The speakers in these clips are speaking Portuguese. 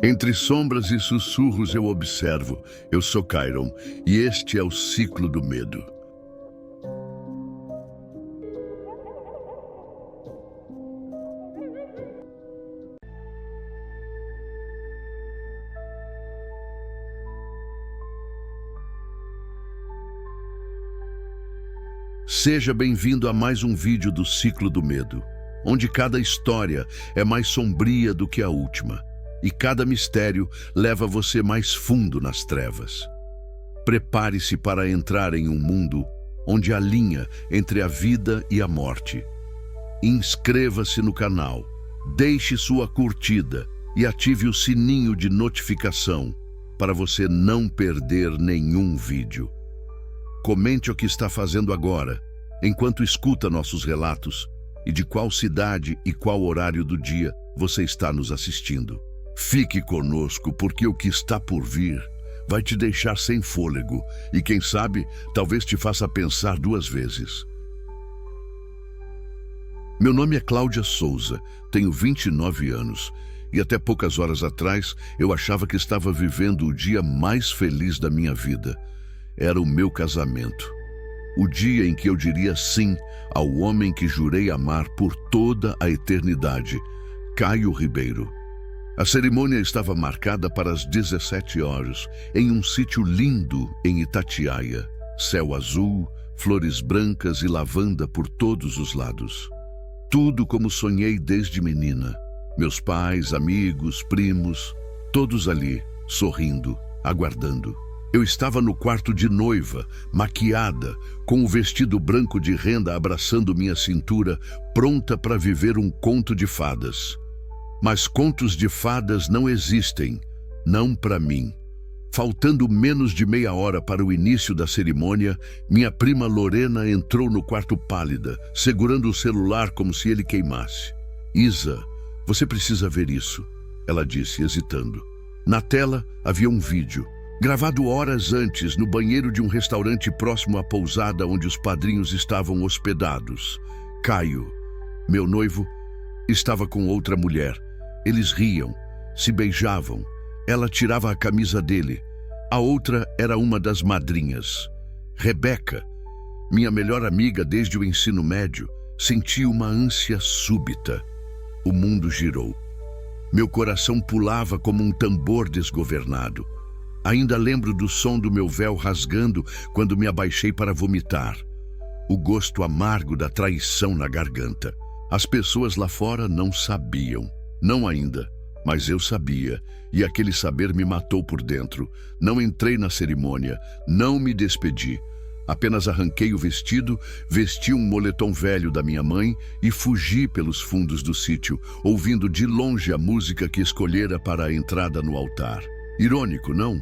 Entre sombras e sussurros eu observo. Eu sou Chiron, e este é o ciclo do medo. Seja bem-vindo a mais um vídeo do Ciclo do Medo, onde cada história é mais sombria do que a última, e cada mistério leva você mais fundo nas trevas. Prepare-se para entrar em um mundo onde há linha entre a vida e a morte. Inscreva-se no canal, deixe sua curtida e ative o sininho de notificação para você não perder nenhum vídeo. Comente o que está fazendo agora, enquanto escuta nossos relatos, e de qual cidade e qual horário do dia você está nos assistindo. Fique conosco, porque o que está por vir vai te deixar sem fôlego e, quem sabe, talvez te faça pensar duas vezes. Meu nome é Cláudia Souza, tenho 29 anos e até poucas horas atrás eu achava que estava vivendo o dia mais feliz da minha vida. Era o meu casamento. O dia em que eu diria sim ao homem que jurei amar por toda a eternidade, Caio Ribeiro. A cerimônia estava marcada para as 17 horas, em um sítio lindo em Itatiaia. Céu azul, flores brancas e lavanda por todos os lados. Tudo como sonhei desde menina. Meus pais, amigos, primos, todos ali, sorrindo, aguardando. Eu estava no quarto de noiva, maquiada, com o vestido branco de renda abraçando minha cintura, pronta para viver um conto de fadas. Mas contos de fadas não existem, não para mim. Faltando menos de meia hora para o início da cerimônia, minha prima Lorena entrou no quarto pálida, segurando o celular como se ele queimasse. "Isa, você precisa ver isso", ela disse, hesitando. Na tela havia um vídeo, gravado horas antes no banheiro de um restaurante próximo à pousada onde os padrinhos estavam hospedados. Caio, meu noivo, estava com outra mulher. Eles riam, se beijavam. Ela tirava a camisa dele. A outra era uma das madrinhas. Rebeca, minha melhor amiga desde o ensino médio, sentiu uma ânsia súbita. O mundo girou. Meu coração pulava como um tambor desgovernado. Ainda lembro do som do meu véu rasgando quando me abaixei para vomitar. O gosto amargo da traição na garganta. As pessoas lá fora não sabiam. Não ainda, mas eu sabia, e aquele saber me matou por dentro. Não entrei na cerimônia, não me despedi. Apenas arranquei o vestido, vesti um moletom velho da minha mãe e fugi pelos fundos do sítio, ouvindo de longe a música que escolhera para a entrada no altar. Irônico, não?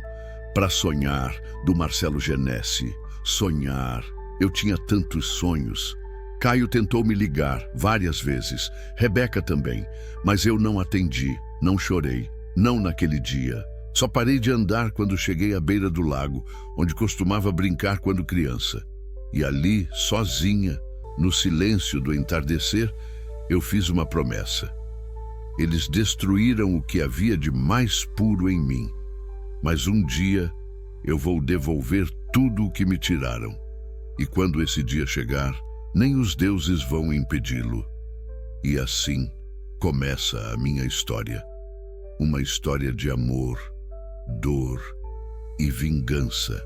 Para sonhar, do Marcelo Genesi. Sonhar. Eu tinha tantos sonhos. Caio tentou me ligar várias vezes, Rebeca também, mas eu não atendi, não chorei, não naquele dia. Só parei de andar quando cheguei à beira do lago, onde costumava brincar quando criança. E ali, sozinha, no silêncio do entardecer, eu fiz uma promessa. Eles destruíram o que havia de mais puro em mim. Mas um dia eu vou devolver tudo o que me tiraram. E quando esse dia chegar, nem os deuses vão impedi-lo. E assim começa a minha história. Uma história de amor, dor e vingança.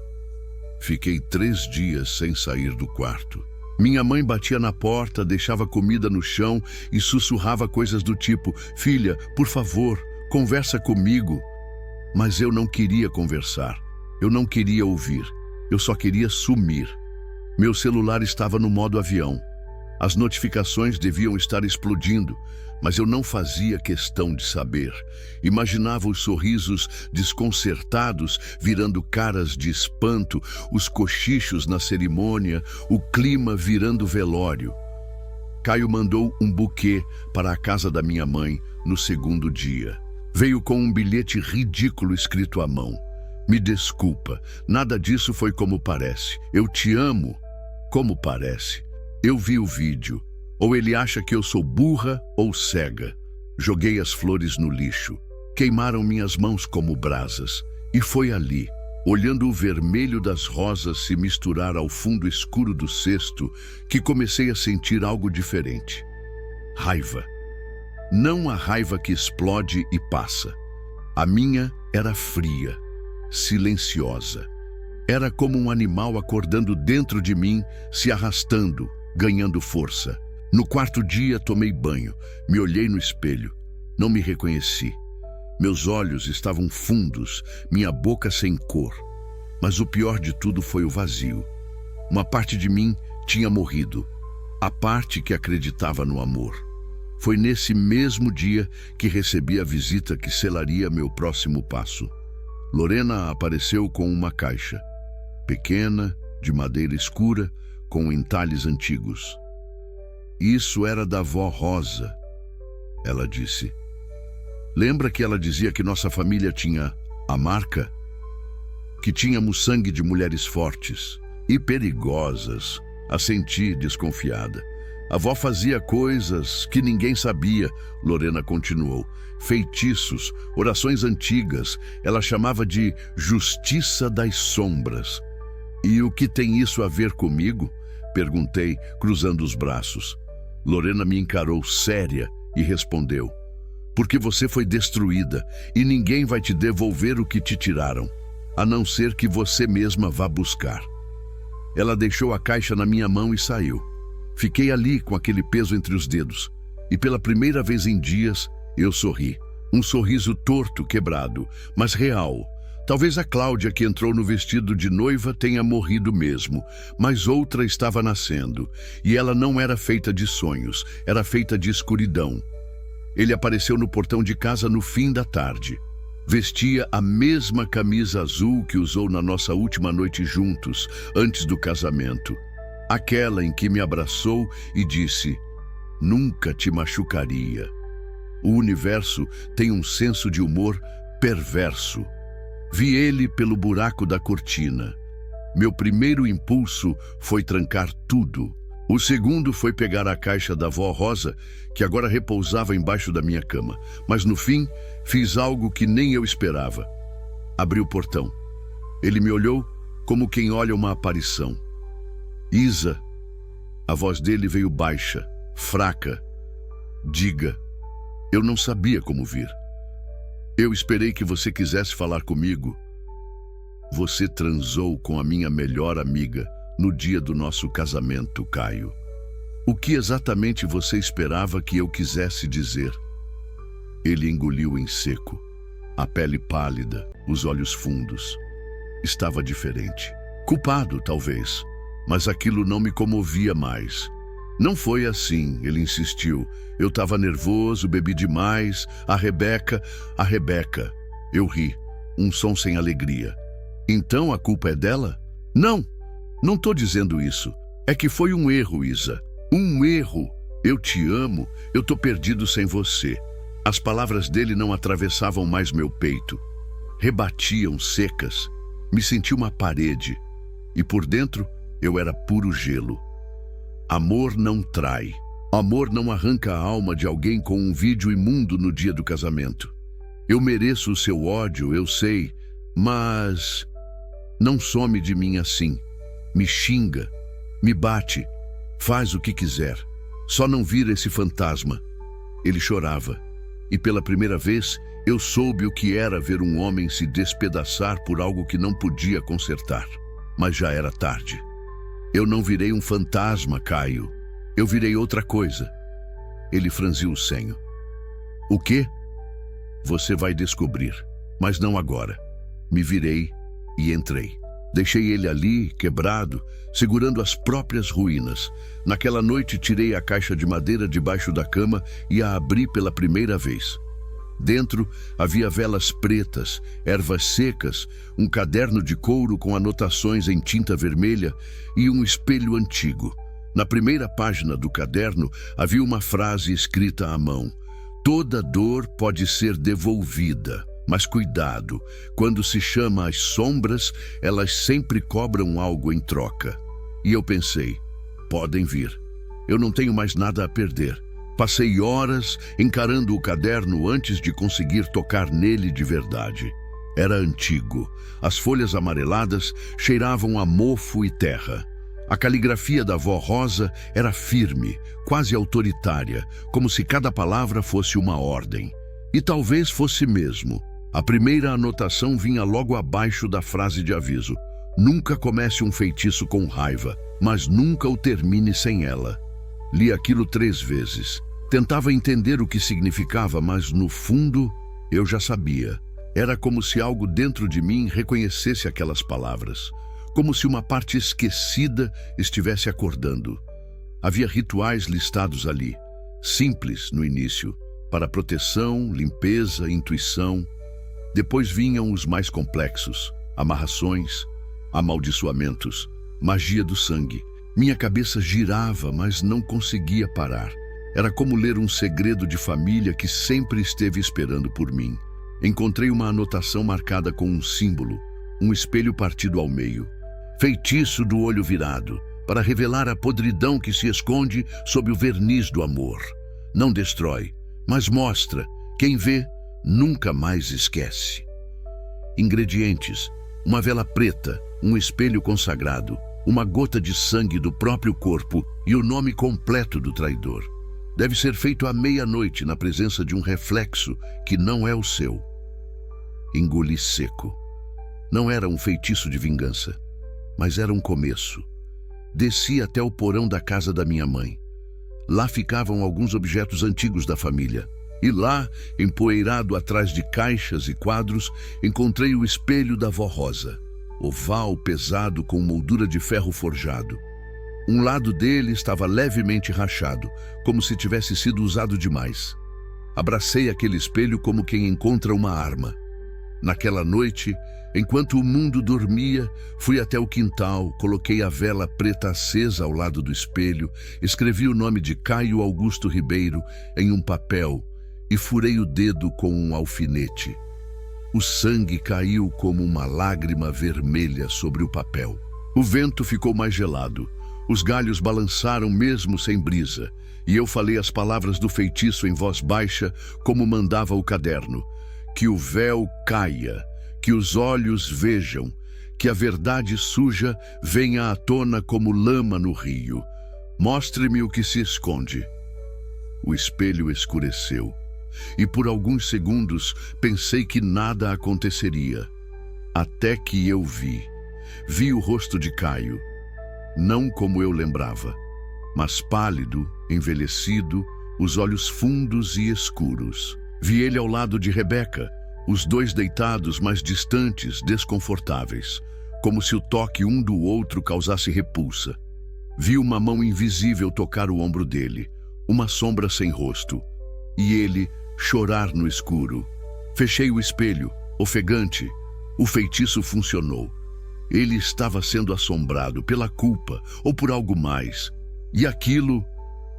Fiquei 3 dias sem sair do quarto. Minha mãe batia na porta, deixava comida no chão e sussurrava coisas do tipo: "Filha, por favor, conversa comigo." Mas eu não queria conversar, eu não queria ouvir, eu só queria sumir. Meu celular estava no modo avião. As notificações deviam estar explodindo, mas eu não fazia questão de saber. Imaginava os sorrisos desconcertados virando caras de espanto, os cochichos na cerimônia, o clima virando velório. Caio mandou um buquê para a casa da minha mãe no segundo dia. Veio com um bilhete ridículo escrito à mão. "Me desculpa, nada disso foi como parece. Eu te amo." Como parece? Eu vi o vídeo. Ou ele acha que eu sou burra ou cega. Joguei as flores no lixo. Queimaram minhas mãos como brasas. E foi ali, olhando o vermelho das rosas se misturar ao fundo escuro do cesto, que comecei a sentir algo diferente. Raiva. Não a raiva que explode e passa. A minha era fria, silenciosa. Era como um animal acordando dentro de mim, se arrastando, ganhando força. No quarto dia tomei banho, me olhei no espelho. Não me reconheci. Meus olhos estavam fundos, minha boca sem cor. Mas o pior de tudo foi o vazio. Uma parte de mim tinha morrido. A parte que acreditava no amor. Foi nesse mesmo dia que recebi a visita que selaria meu próximo passo. Lorena apareceu com uma caixa. Pequena, de madeira escura, com entalhes antigos. Isso era da avó Rosa, ela disse. Lembra que ela dizia que nossa família tinha a marca? Que tínhamos sangue de mulheres fortes e perigosas. Assenti, desconfiada. A avó fazia coisas que ninguém sabia, Lorena continuou. Feitiços, orações antigas, ela chamava de justiça das sombras. E o que tem isso a ver comigo? Perguntei, cruzando os braços. Lorena me encarou séria e respondeu: porque você foi destruída e ninguém vai te devolver o que te tiraram, a não ser que você mesma vá buscar. Ela deixou a caixa na minha mão e saiu. Fiquei ali com aquele peso entre os dedos e pela primeira vez em dias eu sorri. Um sorriso torto, quebrado, mas real. Talvez a Cláudia que entrou no vestido de noiva tenha morrido mesmo, mas outra estava nascendo e ela não era feita de sonhos, era feita de escuridão. Ele apareceu no portão de casa no fim da tarde. Vestia a mesma camisa azul que usou na nossa última noite juntos, antes do casamento. Aquela em que me abraçou e disse: nunca te machucaria. O universo tem um senso de humor perverso. Vi ele pelo buraco da cortina. Meu primeiro impulso foi trancar tudo. O segundo foi pegar a caixa da avó Rosa, que agora repousava embaixo da minha cama. Mas no fim, fiz algo que nem eu esperava. Abri o portão. Ele me olhou como quem olha uma aparição. Isa. A voz dele veio baixa, fraca. Diga. Eu não sabia como vir. Eu esperei que você quisesse falar comigo. Você transou com a minha melhor amiga no dia do nosso casamento, Caio. O que exatamente você esperava que eu quisesse dizer? Ele engoliu em seco, a pele pálida, os olhos fundos. Estava diferente. Culpado, talvez, mas aquilo não me comovia mais. Não foi assim, ele insistiu. Eu estava nervoso, bebi demais. A Rebeca. Eu ri, um som sem alegria. Então a culpa é dela? Não, não estou dizendo isso. É que foi um erro, Isa. Um erro. Eu te amo, eu tô perdido sem você. As palavras dele não atravessavam mais meu peito. Rebatiam secas. Me senti uma parede. E por dentro eu era puro gelo. Amor não trai. Amor não arranca a alma de alguém com um vídeo imundo no dia do casamento. Eu mereço o seu ódio, eu sei, mas não some de mim assim. Me xinga, me bate, faz o que quiser. Só não vira esse fantasma. Ele chorava. E pela primeira vez, eu soube o que era ver um homem se despedaçar por algo que não podia consertar. Mas já era tarde. Eu não virei um fantasma, Caio. Eu virei outra coisa. Ele franziu o senho. O quê? Você vai descobrir, mas não agora. Me virei e entrei. Deixei ele ali, quebrado, segurando as próprias ruínas. Naquela noite tirei a caixa de madeira debaixo da cama e a abri pela primeira vez. Dentro havia velas pretas, ervas secas, um caderno de couro com anotações em tinta vermelha e um espelho antigo. Na primeira página do caderno havia uma frase escrita à mão: toda dor pode ser devolvida, mas cuidado, quando se chama as sombras, elas sempre cobram algo em troca. E eu pensei, podem vir. Eu não tenho mais nada a perder. Passei horas encarando o caderno antes de conseguir tocar nele de verdade. Era antigo. As folhas amareladas cheiravam a mofo e terra. A caligrafia da avó Rosa era firme, quase autoritária, como se cada palavra fosse uma ordem. E talvez fosse mesmo. A primeira anotação vinha logo abaixo da frase de aviso. Nunca comece um feitiço com raiva, mas nunca o termine sem ela. Li aquilo 3 vezes. Tentava entender o que significava, mas no fundo eu já sabia. Era como se algo dentro de mim reconhecesse aquelas palavras. Como se uma parte esquecida estivesse acordando. Havia rituais listados ali, simples no início, para proteção, limpeza, intuição. Depois vinham os mais complexos, amarrações, amaldiçoamentos, magia do sangue. Minha cabeça girava, mas não conseguia parar. Era como ler um segredo de família que sempre esteve esperando por mim. Encontrei uma anotação marcada com um símbolo, um espelho partido ao meio. Feitiço do olho virado, para revelar a podridão que se esconde sob o verniz do amor. Não destrói, mas mostra. Quem vê, nunca mais esquece. Ingredientes: uma vela preta, um espelho consagrado, uma gota de sangue do próprio corpo e o nome completo do traidor. Deve ser feito à meia-noite na presença de um reflexo que não é o seu. Engoli seco. Não era um feitiço de vingança, mas era um começo. Desci até o porão da casa da minha mãe. Lá ficavam alguns objetos antigos da família. E lá, empoeirado atrás de caixas e quadros, encontrei o espelho da avó Rosa. Oval, pesado, com moldura de ferro forjado. Um lado dele estava levemente rachado, como se tivesse sido usado demais. Abracei aquele espelho como quem encontra uma arma. Naquela noite, enquanto o mundo dormia, fui até o quintal, coloquei a vela preta acesa ao lado do espelho, escrevi o nome de Caio Augusto Ribeiro em um papel e furei o dedo com um alfinete. O sangue caiu como uma lágrima vermelha sobre o papel. O vento ficou mais gelado. Os galhos balançaram mesmo sem brisa, e eu falei as palavras do feitiço em voz baixa, como mandava o caderno. Que o véu caia, que os olhos vejam, que a verdade suja venha à tona como lama no rio. Mostre-me o que se esconde. O espelho escureceu, e por alguns segundos pensei que nada aconteceria. Até que eu vi o rosto de Caio. Não como eu lembrava, mas pálido, envelhecido, os olhos fundos e escuros. Vi ele ao lado de Rebeca, os dois deitados, mas distantes, desconfortáveis, como se o toque um do outro causasse repulsa. Vi uma mão invisível tocar o ombro dele, uma sombra sem rosto, e ele chorar no escuro. Fechei o espelho, ofegante. O feitiço funcionou. Ele estava sendo assombrado pela culpa ou por algo mais. E aquilo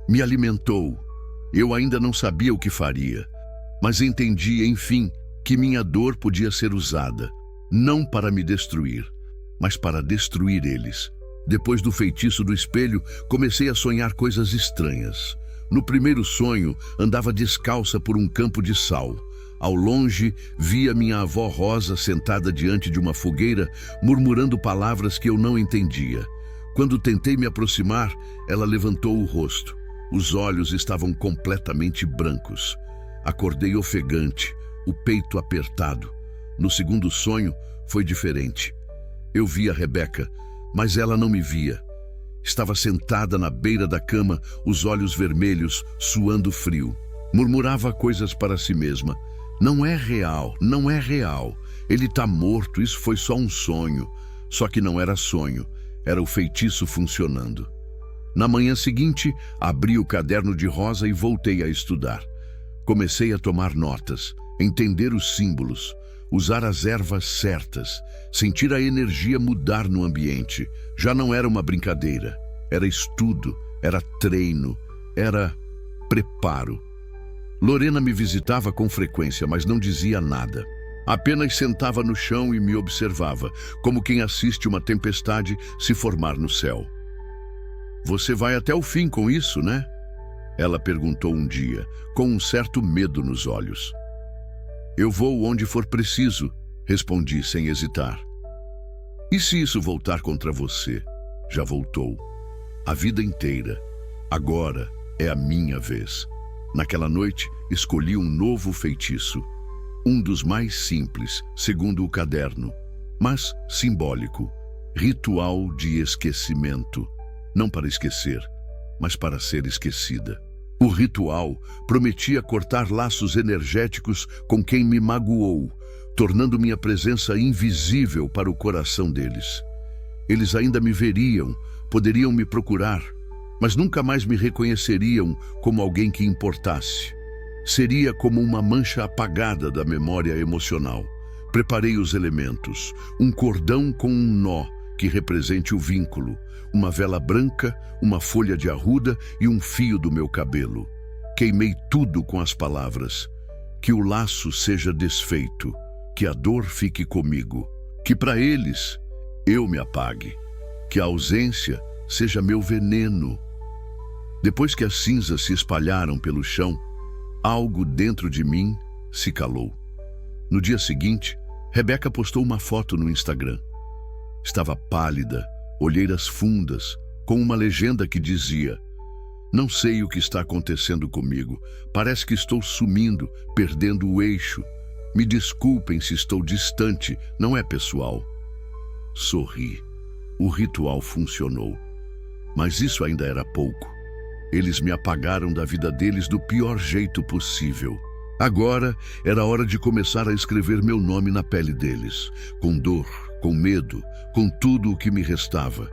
me alimentou. Eu ainda não sabia o que faria, mas entendi, enfim, que minha dor podia ser usada, não para me destruir, mas para destruir eles. Depois do feitiço do espelho, comecei a sonhar coisas estranhas. No primeiro sonho, andava descalça por um campo de sal. Ao longe, via minha avó Rosa sentada diante de uma fogueira, murmurando palavras que eu não entendia. Quando tentei me aproximar, ela levantou o rosto. Os olhos estavam completamente brancos. Acordei ofegante, o peito apertado. No segundo sonho, foi diferente. Eu via Rebeca, mas ela não me via. Estava sentada na beira da cama, os olhos vermelhos, suando frio. Murmurava coisas para si mesma. Não é real, não é real. Ele está morto, isso foi só um sonho. Só que não era sonho, era o feitiço funcionando. Na manhã seguinte, abri o caderno de Rosa e voltei a estudar. Comecei a tomar notas, entender os símbolos, usar as ervas certas, sentir a energia mudar no ambiente. Já não era uma brincadeira, era estudo, era treino, era preparo. Lorena me visitava com frequência, mas não dizia nada. Apenas sentava no chão e me observava, como quem assiste uma tempestade se formar no céu. Você vai até o fim com isso, né? Ela perguntou um dia, com um certo medo nos olhos. Eu vou onde for preciso, respondi sem hesitar. E se isso voltar contra você? Já voltou. A vida inteira. Agora é a minha vez. Naquela noite, escolhi um novo feitiço. Um dos mais simples, segundo o caderno, mas simbólico. Ritual de esquecimento. Não para esquecer, mas para ser esquecida. O ritual prometia cortar laços energéticos com quem me magoou, tornando minha presença invisível para o coração deles. Eles ainda me veriam, poderiam me procurar, mas nunca mais me reconheceriam como alguém que importasse. Seria como uma mancha apagada da memória emocional. Preparei os elementos, um cordão com um nó que represente o vínculo, uma vela branca, uma folha de arruda e um fio do meu cabelo. Queimei tudo com as palavras. Que o laço seja desfeito, que a dor fique comigo, que para eles eu me apague, que a ausência seja meu veneno. Depois que as cinzas se espalharam pelo chão, algo dentro de mim se calou. No dia seguinte, Rebeca postou uma foto no Instagram. Estava pálida, olheiras fundas, com uma legenda que dizia: não sei o que está acontecendo comigo, parece que estou sumindo, perdendo o eixo. Me desculpem se estou distante, não é pessoal. Sorri. O ritual funcionou. Mas isso ainda era pouco. Eles me apagaram da vida deles do pior jeito possível. Agora era hora de começar a escrever meu nome na pele deles, com dor, com medo, com tudo o que me restava.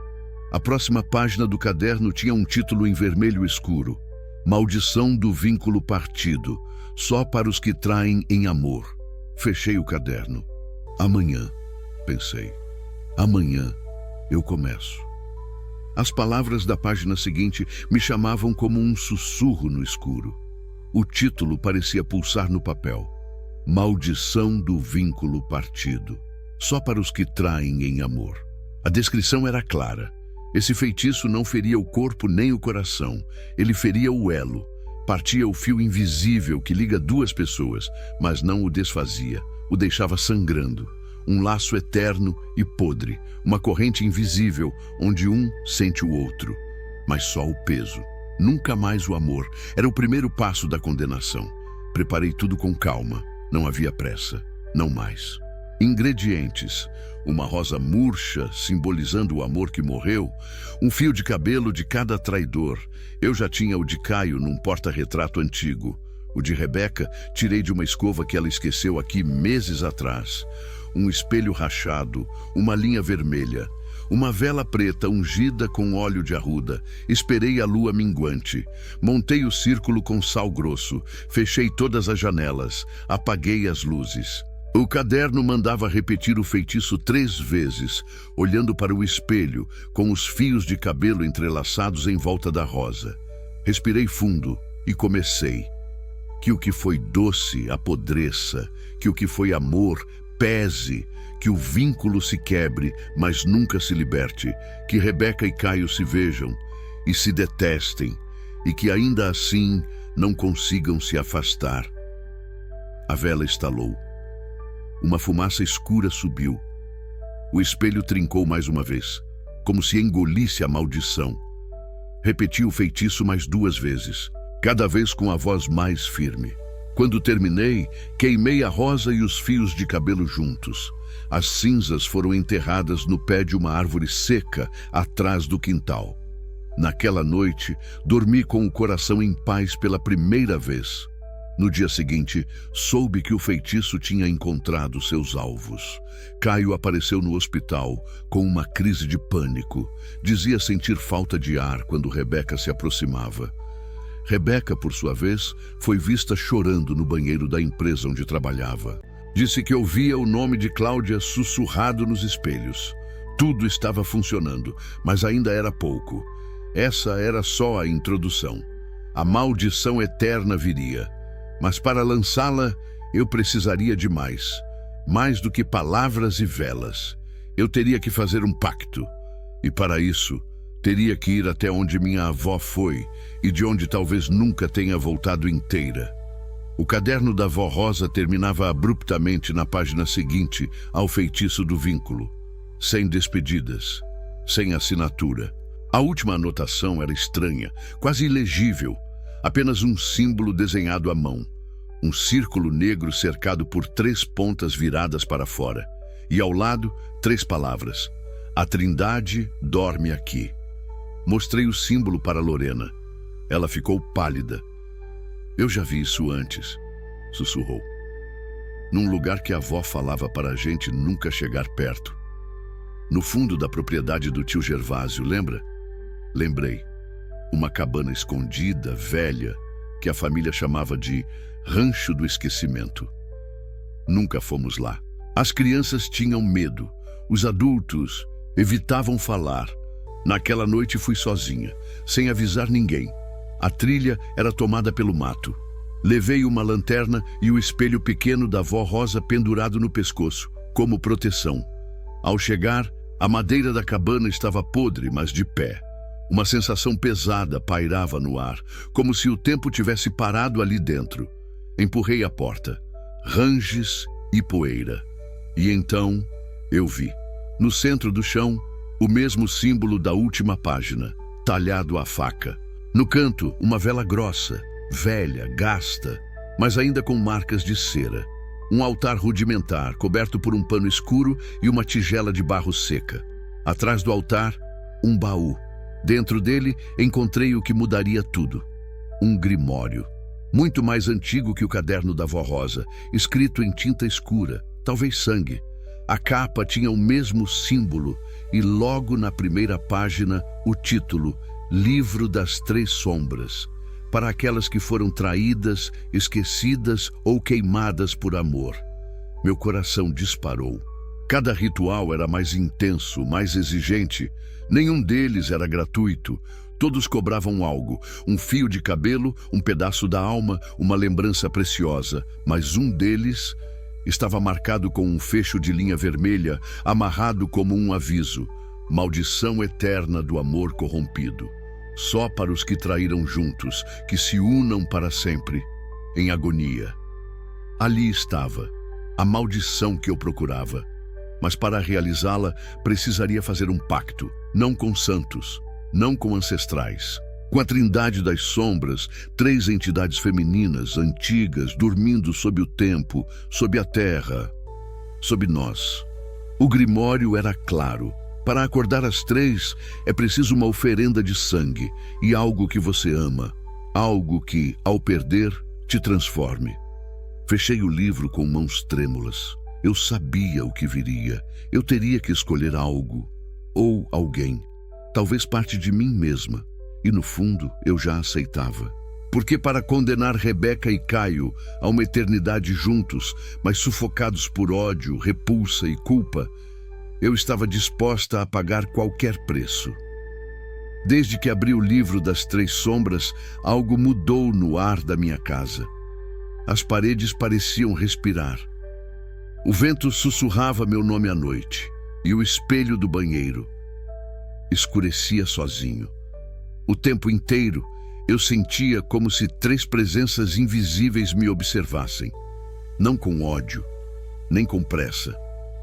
A próxima página do caderno tinha um título em vermelho escuro: Maldição do vínculo partido, só para os que traem em amor. Fechei o caderno. Amanhã, pensei. Amanhã eu começo. As palavras da página seguinte me chamavam como um sussurro no escuro. O título parecia pulsar no papel: Maldição do vínculo partido, só para os que traem em amor. A descrição era clara. Esse feitiço não feria o corpo nem o coração. Ele feria o elo. Partia o fio invisível que liga duas pessoas, mas não o desfazia. O deixava sangrando. Um laço eterno e podre. Uma corrente invisível, onde um sente o outro. Mas só o peso. Nunca mais o amor. Era o primeiro passo da condenação. Preparei tudo com calma. Não havia pressa. Não mais. Ingredientes: uma rosa murcha, simbolizando o amor que morreu, um fio de cabelo de cada traidor. Eu já tinha o de Caio num porta-retrato antigo. O de Rebeca tirei de uma escova que ela esqueceu aqui meses atrás. Um espelho rachado, uma linha vermelha, uma vela preta ungida com óleo de arruda. Esperei a lua minguante. Montei o círculo com sal grosso. Fechei todas as janelas. Apaguei as luzes. O caderno mandava repetir o feitiço 3 vezes, olhando para o espelho, com os fios de cabelo entrelaçados em volta da rosa. Respirei fundo e comecei. Que o que foi doce apodreça, que o que foi amor pese, que o vínculo se quebre, mas nunca se liberte, que Rebeca e Caio se vejam e se detestem, e que ainda assim não consigam se afastar. A vela estalou. Uma fumaça escura subiu. O espelho trincou mais uma vez, como se engolisse a maldição. Repeti o feitiço mais 2 vezes, cada vez com a voz mais firme. Quando terminei, queimei a rosa e os fios de cabelo juntos. As cinzas foram enterradas no pé de uma árvore seca atrás do quintal. Naquela noite, dormi com o coração em paz pela primeira vez. No dia seguinte, soube que o feitiço tinha encontrado seus alvos. Caio apareceu no hospital com uma crise de pânico. Dizia sentir falta de ar quando Rebeca se aproximava. Rebeca, por sua vez, foi vista chorando no banheiro da empresa onde trabalhava. Disse que ouvia o nome de Cláudia sussurrado nos espelhos. Tudo estava funcionando, mas ainda era pouco. Essa era só a introdução. A maldição eterna viria. Mas para lançá-la, eu precisaria de mais. Mais do que palavras e velas. Eu teria que fazer um pacto. E para isso, Teria que ir até onde minha avó foi e de onde talvez nunca tenha voltado inteira. O caderno da avó Rosa terminava abruptamente na página seguinte ao feitiço do vínculo, sem despedidas, sem assinatura. A última anotação era estranha, quase ilegível, apenas um símbolo desenhado à mão. Um círculo negro cercado por 3 pontas viradas para fora. E ao lado, 3 palavras. A Trindade dorme aqui. Mostrei o símbolo para Lorena. Ela ficou pálida. Eu já vi isso antes, sussurrou. Num lugar que a avó falava para a gente nunca chegar perto. No fundo da propriedade do tio Gervásio, lembra? Lembrei. Uma cabana escondida, velha, que a família chamava de Rancho do Esquecimento. Nunca fomos lá. As crianças tinham medo. Os adultos evitavam falar. Naquela noite fui sozinha, sem avisar ninguém. A trilha era tomada pelo mato. Levei uma lanterna e o espelho pequeno da avó Rosa pendurado no pescoço, como proteção. Ao chegar, a madeira da cabana estava podre, mas de pé. Uma sensação pesada pairava no ar, como se o tempo tivesse parado ali dentro. Empurrei a porta. Ranges e poeira. E então eu vi, no centro do chão, o mesmo símbolo da última página, talhado à faca. No canto, uma vela grossa, velha, gasta, mas ainda com marcas de cera. Um altar rudimentar, coberto por um pano escuro e uma tigela de barro seca. Atrás do altar, um baú. Dentro dele, encontrei o que mudaria tudo. Um grimório. Muito mais antigo que o caderno da avó Rosa, escrito em tinta escura, talvez sangue. A capa tinha o mesmo símbolo e logo na primeira página o título Livro das 3 Sombras, para aquelas que foram traídas, esquecidas ou queimadas por amor. Meu coração disparou. Cada ritual era mais intenso, mais exigente. Nenhum deles era gratuito. Todos cobravam algo, um fio de cabelo, um pedaço da alma, uma lembrança preciosa. Mas um deles estava marcado com um fecho de linha vermelha, amarrado como um aviso. Maldição eterna do amor corrompido. Só para os que traíram juntos, que se unam para sempre, em agonia. Ali estava, a maldição que eu procurava. Mas para realizá-la, precisaria fazer um pacto, não com santos, não com ancestrais. Com a Trindade das Sombras, 3 entidades femininas, antigas, dormindo sob o tempo, sob a terra, sob nós. O grimório era claro. Para acordar as 3, é preciso uma oferenda de sangue e algo que você ama. Algo que, ao perder, te transforme. Fechei o livro com mãos trêmulas. Eu sabia o que viria. Eu teria que escolher algo, ou alguém. Talvez parte de mim mesma. E no fundo, eu já aceitava. Porque para condenar Rebeca e Caio a uma eternidade juntos, mas sufocados por ódio, repulsa e culpa, eu estava disposta a pagar qualquer preço. Desde que abri o livro das 3 sombras, algo mudou no ar da minha casa. As paredes pareciam respirar. O vento sussurrava meu nome à noite, e o espelho do banheiro escurecia sozinho. O tempo inteiro, eu sentia como se 3 presenças invisíveis me observassem. Não com ódio, nem com pressa,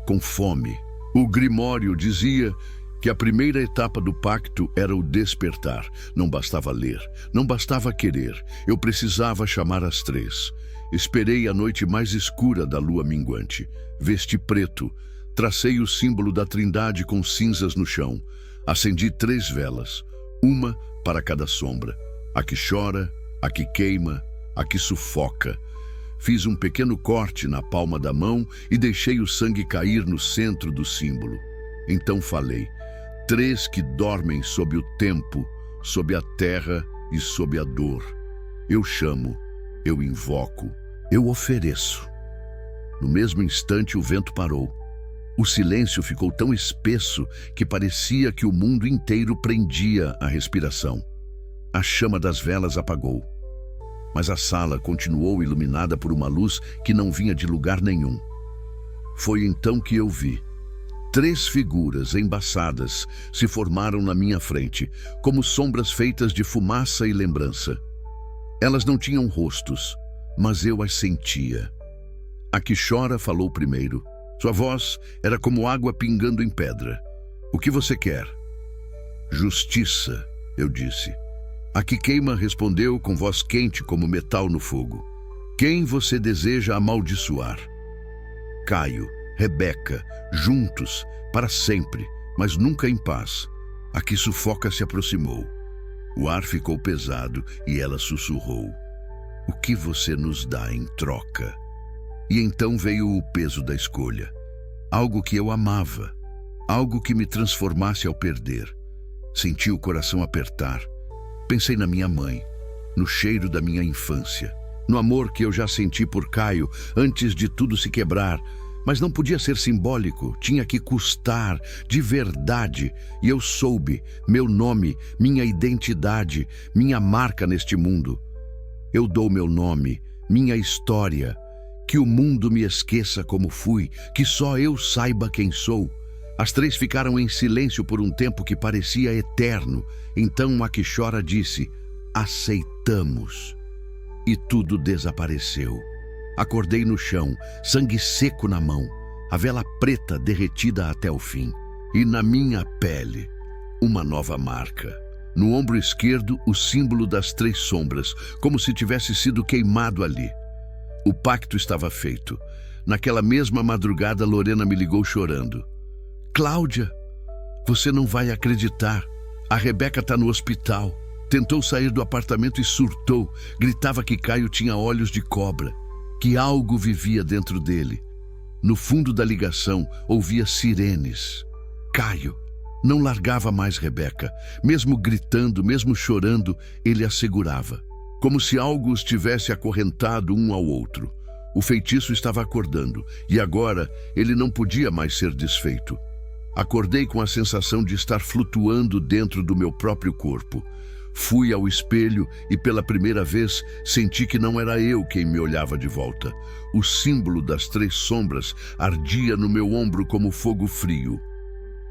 com fome. O grimório dizia que a primeira etapa do pacto era o despertar. Não bastava ler, não bastava querer. Eu precisava chamar as 3. Esperei a noite mais escura da lua minguante. Vesti preto, tracei o símbolo da Trindade com cinzas no chão. Acendi 3 velas, uma para cada sombra. A que chora, a que queima, a que sufoca. Fiz um pequeno corte na palma da mão e deixei o sangue cair no centro do símbolo. Então falei, 3 que dormem sob o tempo, sob a terra e sob a dor. Eu chamo, eu invoco, eu ofereço. No mesmo instante o vento parou. O silêncio ficou tão espesso que parecia que o mundo inteiro prendia a respiração. A chama das velas apagou. Mas a sala continuou iluminada por uma luz que não vinha de lugar nenhum. Foi então que eu vi. 3 figuras embaçadas se formaram na minha frente, como sombras feitas de fumaça e lembrança. Elas não tinham rostos, mas eu as sentia. A que chora falou primeiro. Sua voz era como água pingando em pedra. O que você quer? Justiça, eu disse. A que queima respondeu com voz quente como metal no fogo. Quem você deseja amaldiçoar? Caio, Rebeca, juntos, para sempre, mas nunca em paz. A que sufoca se aproximou. O ar ficou pesado e ela sussurrou. O que você nos dá em troca? E então veio o peso da escolha. Algo que eu amava, algo que me transformasse ao perder. Senti o coração apertar. Pensei na minha mãe, no cheiro da minha infância, no amor que eu já senti por Caio antes de tudo se quebrar. Mas não podia ser simbólico, tinha que custar, de verdade. E eu soube, meu nome, minha identidade, minha marca neste mundo. Eu dou meu nome, minha história. Que o mundo me esqueça como fui, que só eu saiba quem sou. As 3 ficaram em silêncio por um tempo que parecia eterno. Então a que chora disse, aceitamos. E tudo desapareceu. Acordei no chão, sangue seco na mão, a vela preta derretida até o fim. E na minha pele, uma nova marca. No ombro esquerdo, o símbolo das 3 sombras, como se tivesse sido queimado ali. O pacto estava feito. Naquela mesma madrugada, Lorena me ligou chorando. Cláudia, você não vai acreditar. A Rebeca está no hospital. Tentou sair do apartamento e surtou. Gritava que Caio tinha olhos de cobra, que algo vivia dentro dele. No fundo da ligação, ouvia sirenes. Caio não largava mais Rebeca. Mesmo gritando, mesmo chorando, ele a segurava. Como se algo os tivesse acorrentado um ao outro. O feitiço estava acordando, e agora ele não podia mais ser desfeito. Acordei com a sensação de estar flutuando dentro do meu próprio corpo. Fui ao espelho e pela primeira vez senti que não era eu quem me olhava de volta. O símbolo das 3 sombras ardia no meu ombro como fogo frio.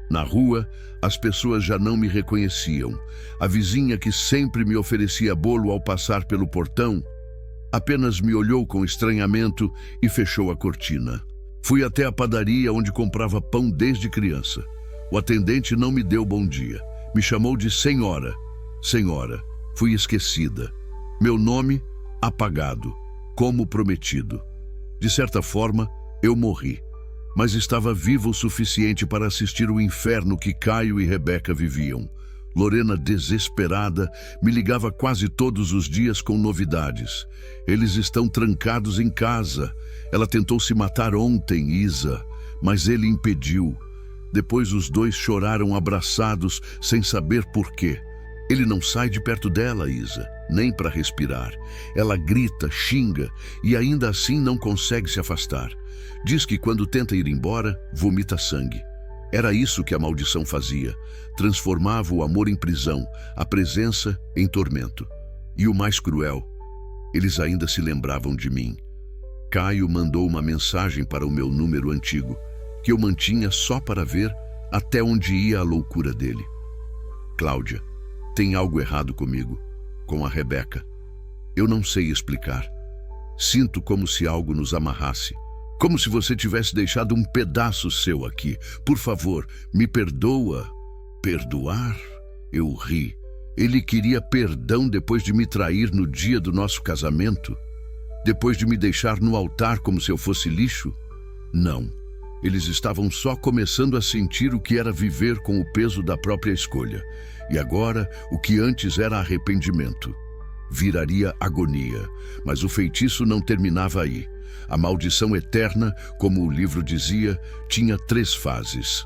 Na rua, as pessoas já não me reconheciam. A vizinha que sempre me oferecia bolo ao passar pelo portão apenas me olhou com estranhamento e fechou a cortina. Fui até a padaria onde comprava pão desde criança. O atendente não me deu bom dia. Me chamou de senhora. Senhora, fui esquecida. Meu nome, apagado, como prometido. De certa forma, eu morri. Mas estava vivo o suficiente para assistir o inferno que Caio e Rebeca viviam. Lorena, desesperada, me ligava quase todos os dias com novidades. Eles estão trancados em casa. Ela tentou se matar ontem, Isa, mas ele impediu. Depois os 2 choraram abraçados, sem saber por quê. Ele não sai de perto dela, Isa, nem para respirar. Ela grita, xinga e ainda assim não consegue se afastar. Diz que quando tenta ir embora, vomita sangue. Era isso que a maldição fazia. Transformava o amor em prisão, a presença em tormento. E o mais cruel, eles ainda se lembravam de mim. Caio mandou uma mensagem para o meu número antigo, que eu mantinha só para ver até onde ia a loucura dele. Cláudia, tem algo errado comigo, com a Rebeca. Eu não sei explicar. Sinto como se algo nos amarrasse. Como se você tivesse deixado um pedaço seu aqui. Por favor, me perdoa. Perdoar? Eu ri. Ele queria perdão depois de me trair no dia do nosso casamento? Depois de me deixar no altar como se eu fosse lixo? Não. Eles estavam só começando a sentir o que era viver com o peso da própria escolha. E agora, o que antes era arrependimento viraria agonia. Mas o feitiço não terminava aí. A maldição eterna, como o livro dizia, tinha 3 fases.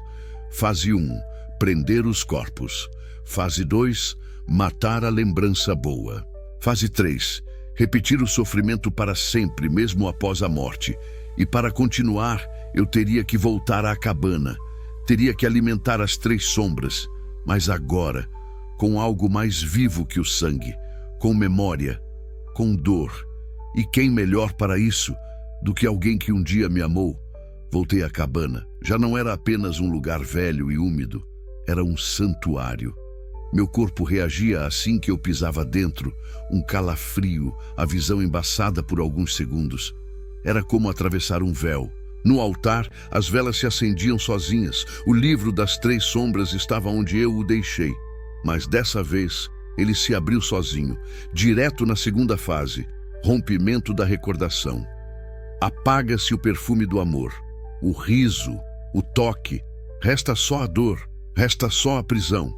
Fase 1, prender os corpos. Fase 2, matar a lembrança boa. Fase 3, repetir o sofrimento para sempre, mesmo após a morte. E para continuar, eu teria que voltar à cabana. Teria que alimentar as 3 sombras. Mas agora, com algo mais vivo que o sangue, com memória, com dor. E quem melhor para isso do que alguém que um dia me amou? Voltei à cabana. Já não era apenas um lugar velho e úmido, era um santuário. Meu corpo reagia assim que eu pisava dentro, um calafrio, a visão embaçada por alguns segundos. Era como atravessar um véu. No altar, as velas se acendiam sozinhas. O livro das 3 sombras estava onde eu o deixei. Mas dessa vez, ele se abriu sozinho, direto na segunda fase, rompimento da recordação. Apaga-se o perfume do amor, o riso, o toque. Resta só a dor, resta só a prisão.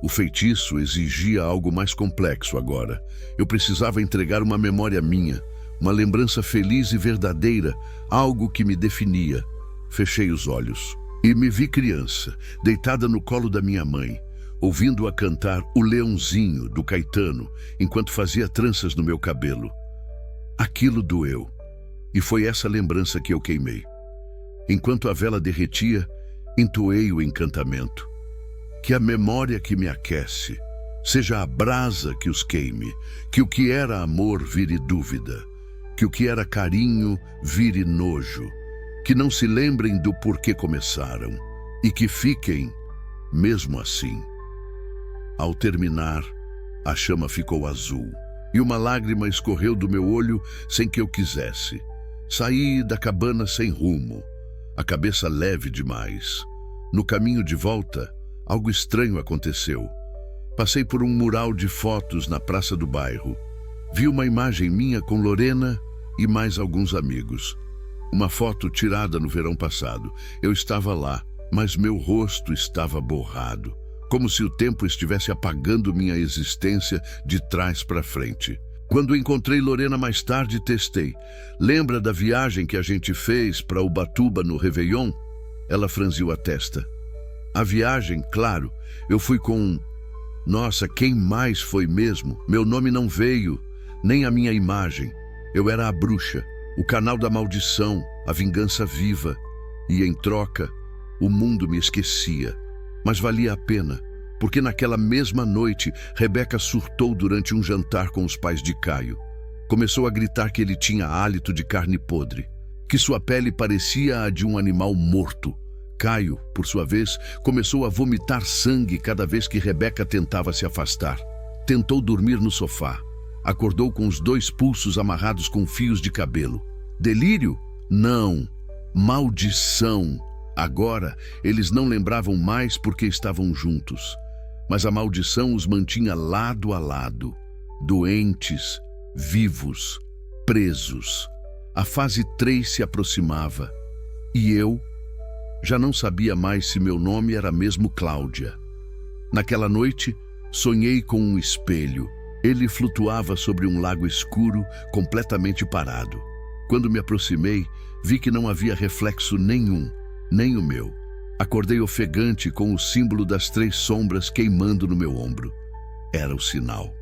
O feitiço exigia algo mais complexo agora. Eu precisava entregar uma memória minha, uma lembrança feliz e verdadeira, algo que me definia. Fechei os olhos e me vi criança, deitada no colo da minha mãe, ouvindo-a cantar O Leãozinho, do Caetano, enquanto fazia tranças no meu cabelo. Aquilo doeu, e foi essa lembrança que eu queimei. Enquanto a vela derretia, entoei o encantamento. Que a memória que me aquece seja a brasa que os queime, que o que era amor vire dúvida, que o que era carinho vire nojo, que não se lembrem do porquê começaram e que fiquem mesmo assim. Ao terminar, a chama ficou azul e uma lágrima escorreu do meu olho sem que eu quisesse. Saí da cabana sem rumo, a cabeça leve demais. No caminho de volta, algo estranho aconteceu. Passei por um mural de fotos na praça do bairro. Vi uma imagem minha com Lorena e mais alguns amigos. Uma foto tirada no verão passado. Eu estava lá, mas meu rosto estava borrado, como se o tempo estivesse apagando minha existência de trás para frente. Quando encontrei Lorena mais tarde, testei. Lembra da viagem que a gente fez para Ubatuba no Réveillon? Ela franziu a testa. A viagem, claro, eu fui com... Nossa, quem mais foi mesmo? Meu nome não veio, nem a minha imagem. Eu era a bruxa, o canal da maldição, a vingança viva. E em troca, o mundo me esquecia. Mas valia a pena, porque naquela mesma noite, Rebeca surtou durante um jantar com os pais de Caio. Começou a gritar que ele tinha hálito de carne podre, que sua pele parecia a de um animal morto. Caio, por sua vez, começou a vomitar sangue cada vez que Rebeca tentava se afastar. Tentou dormir no sofá. Acordou com os 2 pulsos amarrados com fios de cabelo. Delírio? Não. Maldição. Agora, eles não lembravam mais porque estavam juntos. Mas a maldição os mantinha lado a lado. Doentes, vivos, presos. A fase 3 se aproximava. E eu... já não sabia mais se meu nome era mesmo Cláudia. Naquela noite, sonhei com um espelho. Ele flutuava sobre um lago escuro, completamente parado. Quando me aproximei, vi que não havia reflexo nenhum, nem o meu. Acordei ofegante com o símbolo das 3 sombras queimando no meu ombro. Era o sinal.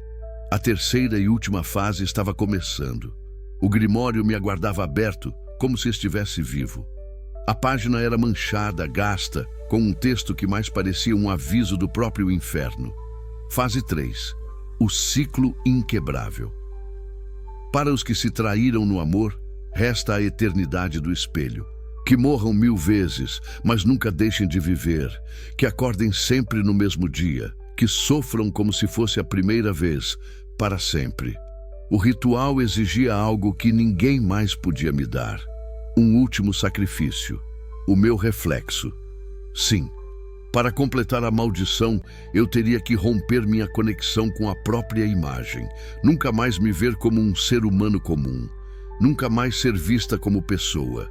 A terceira e última fase estava começando. O grimório me aguardava aberto, como se estivesse vivo. A página era manchada, gasta, com um texto que mais parecia um aviso do próprio inferno. Fase 3. O ciclo inquebrável. Para os que se traíram no amor, resta a eternidade do espelho. Que morram 1000 vezes, mas nunca deixem de viver. Que acordem sempre no mesmo dia. Que sofram como se fosse a primeira vez, para sempre. O ritual exigia algo que ninguém mais podia me dar. Um último sacrifício, o meu reflexo. Sim, para completar a maldição, eu teria que romper minha conexão com a própria imagem, nunca mais me ver como um ser humano comum, nunca mais ser vista como pessoa.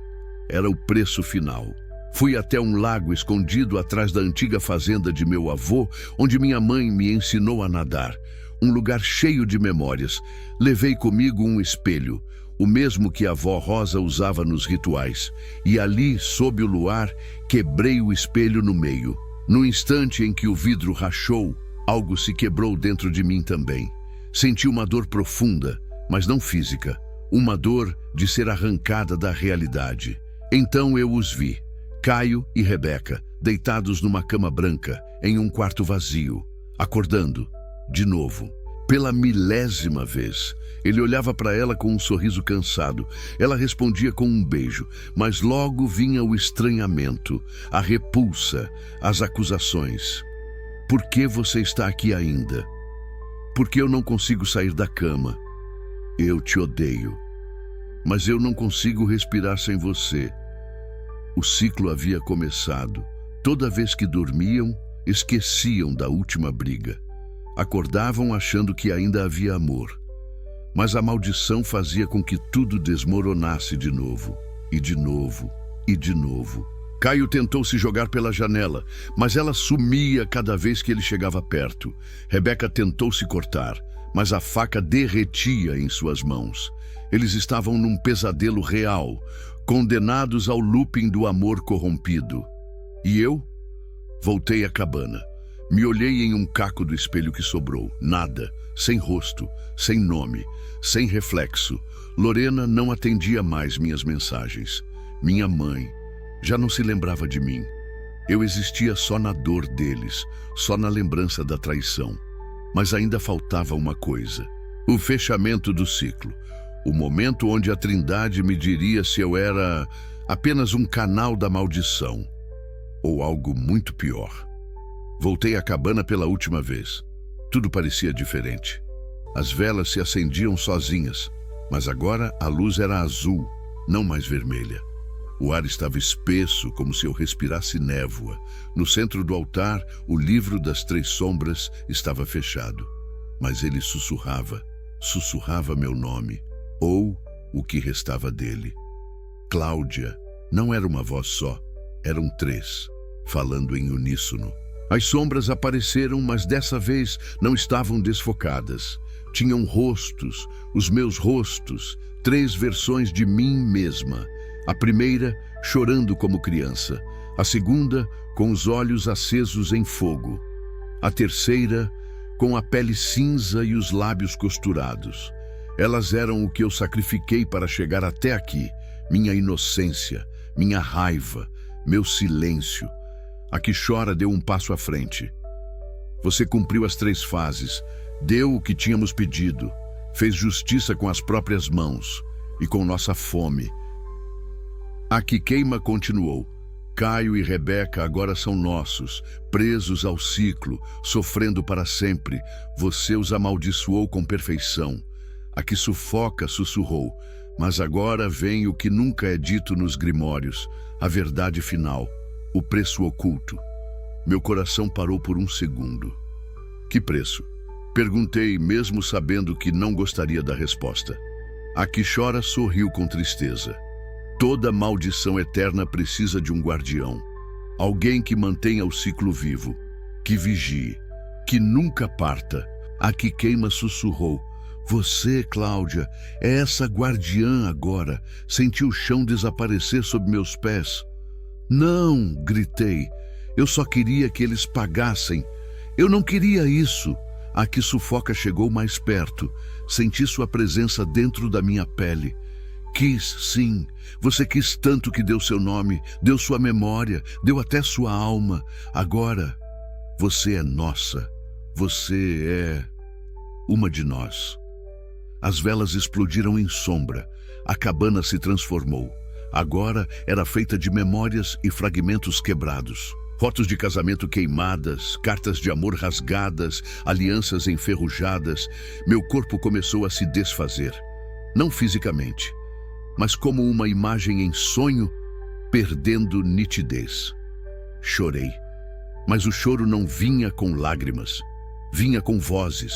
Era o preço final. Fui até um lago escondido atrás da antiga fazenda de meu avô, onde minha mãe me ensinou a nadar. Um lugar cheio de memórias. Levei comigo um espelho, o mesmo que a avó Rosa usava nos rituais, e ali, sob o luar, quebrei o espelho no meio. No instante em que o vidro rachou, algo se quebrou dentro de mim também. Senti uma dor profunda, mas não física, uma dor de ser arrancada da realidade. Então eu os vi, Caio e Rebeca, deitados numa cama branca, em um quarto vazio, acordando, de novo. Pela milésima vez, ele olhava para ela com um sorriso cansado. Ela respondia com um beijo, mas logo vinha o estranhamento, a repulsa, as acusações. Por que você está aqui ainda? Por que eu não consigo sair da cama? Eu te odeio, mas eu não consigo respirar sem você. O ciclo havia começado. Toda vez que dormiam, esqueciam da última briga. Acordavam achando que ainda havia amor. Mas a maldição fazia com que tudo desmoronasse de novo, e de novo, e de novo. Caio tentou se jogar pela janela, mas ela sumia cada vez que ele chegava perto. Rebeca tentou se cortar, mas a faca derretia em suas mãos. Eles estavam num pesadelo real, condenados ao looping do amor corrompido. E eu? Voltei à cabana. Me olhei em um caco do espelho que sobrou. Nada, sem rosto, sem nome, sem reflexo. Lorena não atendia mais minhas mensagens. Minha mãe já não se lembrava de mim. Eu existia só na dor deles, só na lembrança da traição. Mas ainda faltava uma coisa: o fechamento do ciclo. O momento onde a Trindade me diria se eu era apenas um canal da maldição ou algo muito pior. Voltei à cabana pela última vez. Tudo parecia diferente. As velas se acendiam sozinhas, mas agora a luz era azul, não mais vermelha. O ar estava espesso, como se eu respirasse névoa. No centro do altar, o livro das 3 sombras estava fechado. Mas ele sussurrava meu nome, ou o que restava dele. Cláudia. Não era uma voz só, eram 3, falando em uníssono. As sombras apareceram, mas dessa vez não estavam desfocadas. Tinham rostos, os meus rostos, 3 versões de mim mesma. A primeira, chorando como criança. A segunda, com os olhos acesos em fogo. A terceira, com a pele cinza e os lábios costurados. Elas eram o que eu sacrifiquei para chegar até aqui. Minha inocência, minha raiva, meu silêncio. A que chora deu um passo à frente. Você cumpriu as 3 fases, deu o que tínhamos pedido, fez justiça com as próprias mãos e com nossa fome. A que queima continuou. Caio e Rebeca agora são nossos, presos ao ciclo, sofrendo para sempre. Você os amaldiçoou com perfeição. A que sufoca sussurrou, mas agora vem o que nunca é dito nos grimórios, a verdade final. O preço oculto. Meu coração parou por um segundo. Que preço? Perguntei, mesmo sabendo que não gostaria da resposta. A que chora sorriu com tristeza. Toda maldição eterna precisa de um guardião. Alguém que mantenha o ciclo vivo, que vigie, que nunca parta. A que queima sussurrou. Você, Cláudia, é essa guardiã agora. Senti o chão desaparecer sob meus pés. Não, gritei. Eu só queria que eles pagassem. Eu não queria isso. A que sufoca chegou mais perto. Senti sua presença dentro da minha pele. Quis, sim. Você quis tanto que deu seu nome, deu sua memória, deu até sua alma. Agora, você é nossa. Você é uma de nós. As velas explodiram em sombra. A cabana se transformou. Agora era feita de memórias e fragmentos quebrados. Fotos de casamento queimadas, cartas de amor rasgadas, alianças enferrujadas. Meu corpo começou a se desfazer. Não fisicamente, mas como uma imagem em sonho, perdendo nitidez. Chorei, mas o choro não vinha com lágrimas. Vinha com vozes.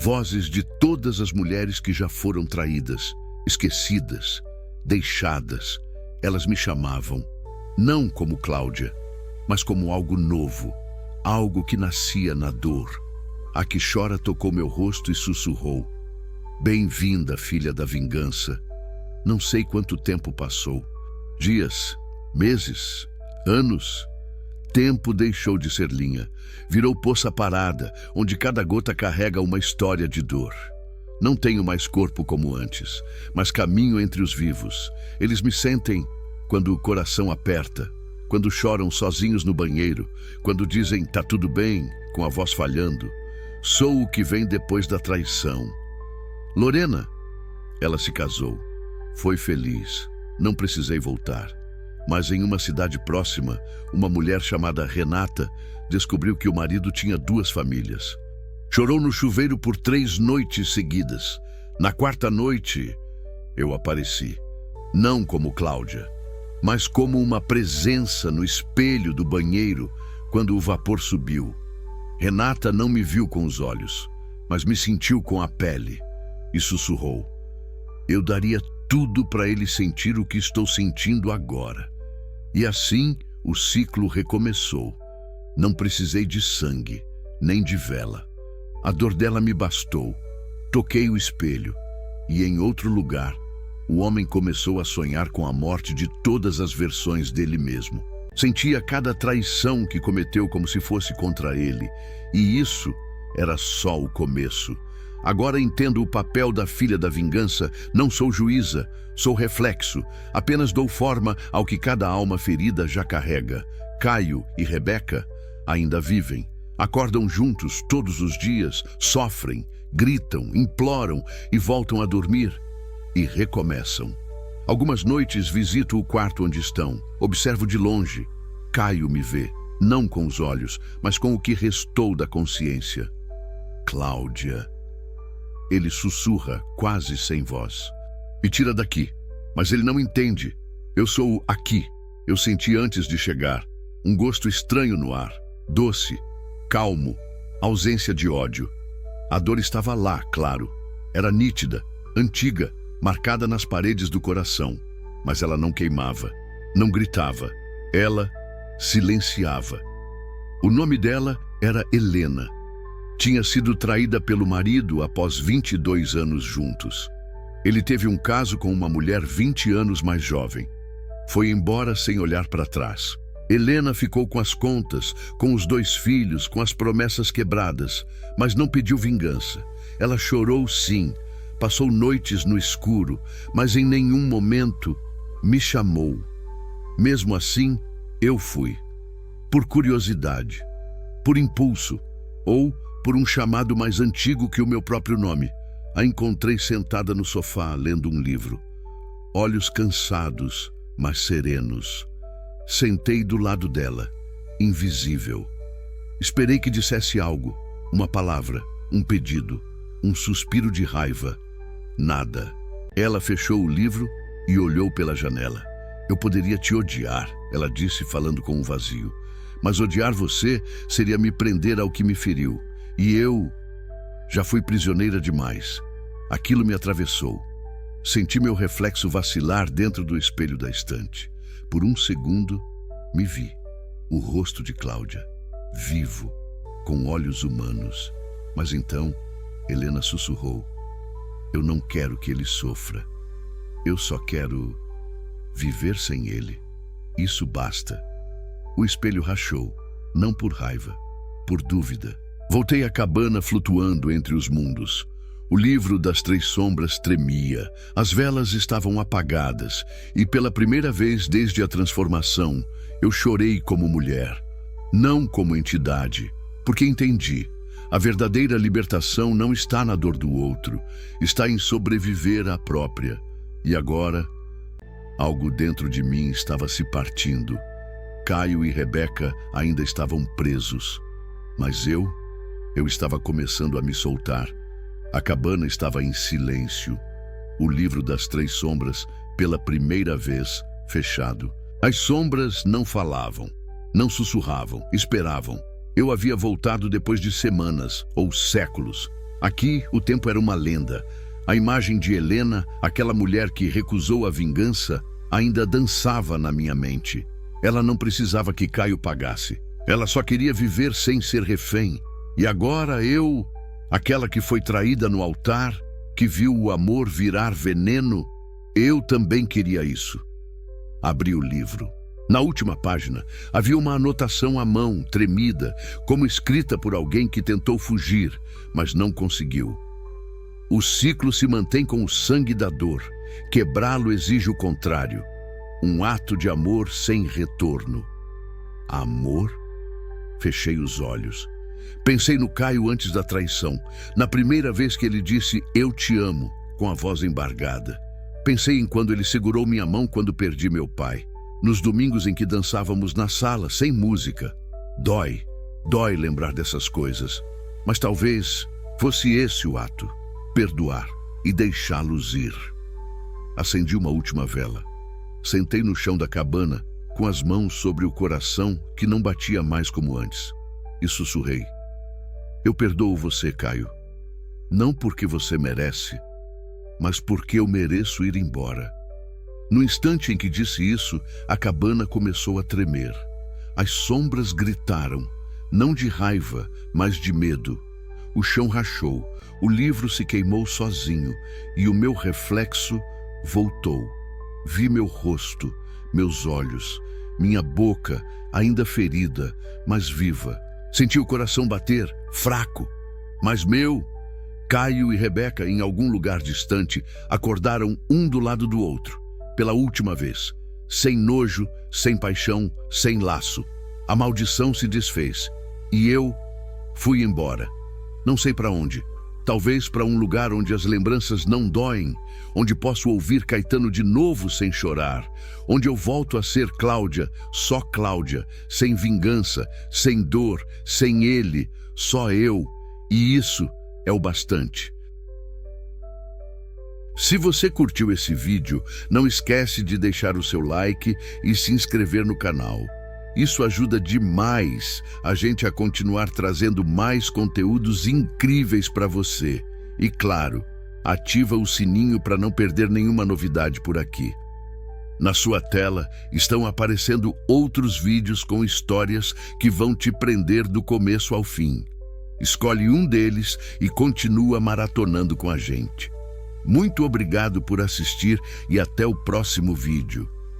Vozes de todas as mulheres que já foram traídas, esquecidas, deixadas. Elas me chamavam, não como Cláudia, mas como algo novo, algo que nascia na dor. A que chora tocou meu rosto e sussurrou. Bem-vinda, filha da vingança. Não sei quanto tempo passou. Dias, meses, anos. Tempo deixou de ser linha. Virou poça parada, onde cada gota carrega uma história de dor. Não tenho mais corpo como antes, mas caminho entre os vivos. Eles me sentem quando o coração aperta, quando choram sozinhos no banheiro, quando dizem tá tudo bem, com a voz falhando. Sou o que vem depois da traição. Lorena, ela se casou. Foi feliz. Não precisei voltar. Mas em uma cidade próxima, uma mulher chamada Renata descobriu que o marido tinha 2 famílias. Chorou no chuveiro por 3 noites seguidas. Na 4ª noite, eu apareci. Não como Cláudia, mas como uma presença no espelho do banheiro quando o vapor subiu. Renata não me viu com os olhos, mas me sentiu com a pele e sussurrou: eu daria tudo para ele sentir o que estou sentindo agora. E assim o ciclo recomeçou. Não precisei de sangue, nem de vela. A dor dela me bastou. Toquei o espelho e em outro lugar, o homem começou a sonhar com a morte de todas as versões dele mesmo. Sentia cada traição que cometeu como se fosse contra ele. E isso era só o começo. Agora entendo o papel da filha da vingança. Não sou juíza, sou reflexo. Apenas dou forma ao que cada alma ferida já carrega. Caio e Rebeca ainda vivem. Acordam juntos todos os dias, sofrem, gritam, imploram e voltam a dormir. E recomeçam. Algumas noites visito o quarto onde estão. Observo de longe. Caio me vê, não com os olhos, mas com o que restou da consciência. Cláudia. Ele sussurra, quase sem voz. Me tira daqui. Mas ele não entende. Eu sou aqui. Eu senti antes de chegar. Um gosto estranho no ar. Doce. Calmo. Ausência de ódio. A dor estava lá, claro. Era nítida, antiga, marcada nas paredes do coração. Mas ela não queimava. Não gritava. Ela silenciava. O nome dela era Helena. Tinha sido traída pelo marido após 22 anos juntos. Ele teve um caso com uma mulher 20 anos mais jovem. Foi embora sem olhar para trás. Helena ficou com as contas, com os 2 filhos, com as promessas quebradas, mas não pediu vingança. Ela chorou sim, passou noites no escuro, mas em nenhum momento me chamou. Mesmo assim, eu fui. Por curiosidade, por impulso, ou por um chamado mais antigo que o meu próprio nome. A encontrei sentada no sofá, lendo um livro. Olhos cansados, mas serenos. Sentei do lado dela, invisível. Esperei que dissesse algo, uma palavra, um pedido, um suspiro de raiva. Nada. Ela fechou o livro e olhou pela janela. Eu poderia te odiar, ela disse, falando com um vazio. Mas odiar você seria me prender ao que me feriu. E eu já fui prisioneira demais. Aquilo me atravessou. Senti meu reflexo vacilar dentro do espelho da estante. Por um segundo, me vi. O rosto de Cláudia, vivo, com olhos humanos. Mas então, Helena sussurrou: eu não quero que ele sofra. Eu só quero viver sem ele. Isso basta. O espelho rachou, não por raiva, por dúvida. Voltei à cabana flutuando entre os mundos. O livro das 3 sombras tremia, as velas estavam apagadas e pela primeira vez desde a transformação, eu chorei como mulher, não como entidade, porque entendi. A verdadeira libertação não está na dor do outro, está em sobreviver à própria. E agora, algo dentro de mim estava se partindo. Caio e Rebeca ainda estavam presos, mas eu estava começando a me soltar. A cabana estava em silêncio. O livro das 3 sombras, pela primeira vez, fechado. As sombras não falavam, não sussurravam, esperavam. Eu havia voltado depois de semanas ou séculos. Aqui, o tempo era uma lenda. A imagem de Helena, aquela mulher que recusou a vingança, ainda dançava na minha mente. Ela não precisava que Caio pagasse. Ela só queria viver sem ser refém. E agora eu, aquela que foi traída no altar, que viu o amor virar veneno, eu também queria isso. Abri o livro. Na última página, havia uma anotação à mão, tremida, como escrita por alguém que tentou fugir, mas não conseguiu. O ciclo se mantém com o sangue da dor. Quebrá-lo exige o contrário. Um ato de amor sem retorno. Amor? Fechei os olhos. Pensei no Caio antes da traição, na primeira vez que ele disse "eu te amo", com a voz embargada. Pensei em quando ele segurou minha mão quando perdi meu pai, nos domingos em que dançávamos na sala, sem música. Dói lembrar dessas coisas, mas talvez fosse esse o ato, perdoar e deixá-los ir. Acendi uma última vela. Sentei no chão da cabana, com as mãos sobre o coração que não batia mais como antes, e sussurrei: "Eu perdoo você, Caio. Não porque você merece, mas porque eu mereço ir embora." No instante em que disse isso, a cabana começou a tremer. As sombras gritaram, não de raiva, mas de medo. O chão rachou, o livro se queimou sozinho e o meu reflexo voltou. Vi meu rosto, meus olhos, minha boca ainda ferida, mas viva. Senti o coração bater, fraco, mas meu. Caio e Rebeca, em algum lugar distante, acordaram um do lado do outro, pela última vez. Sem nojo, sem paixão, sem laço. A maldição se desfez e eu fui embora. Não sei para onde. Talvez para um lugar onde as lembranças não doem, onde posso ouvir Caetano de novo sem chorar, onde eu volto a ser Cláudia, só Cláudia, sem vingança, sem dor, sem ele, só eu, e isso é o bastante. Se você curtiu esse vídeo, não esquece de deixar o seu like e se inscrever no canal. Isso ajuda demais a gente a continuar trazendo mais conteúdos incríveis para você. E claro, ativa o sininho para não perder nenhuma novidade por aqui. Na sua tela estão aparecendo outros vídeos com histórias que vão te prender do começo ao fim. Escolhe um deles e continua maratonando com a gente. Muito obrigado por assistir e até o próximo vídeo.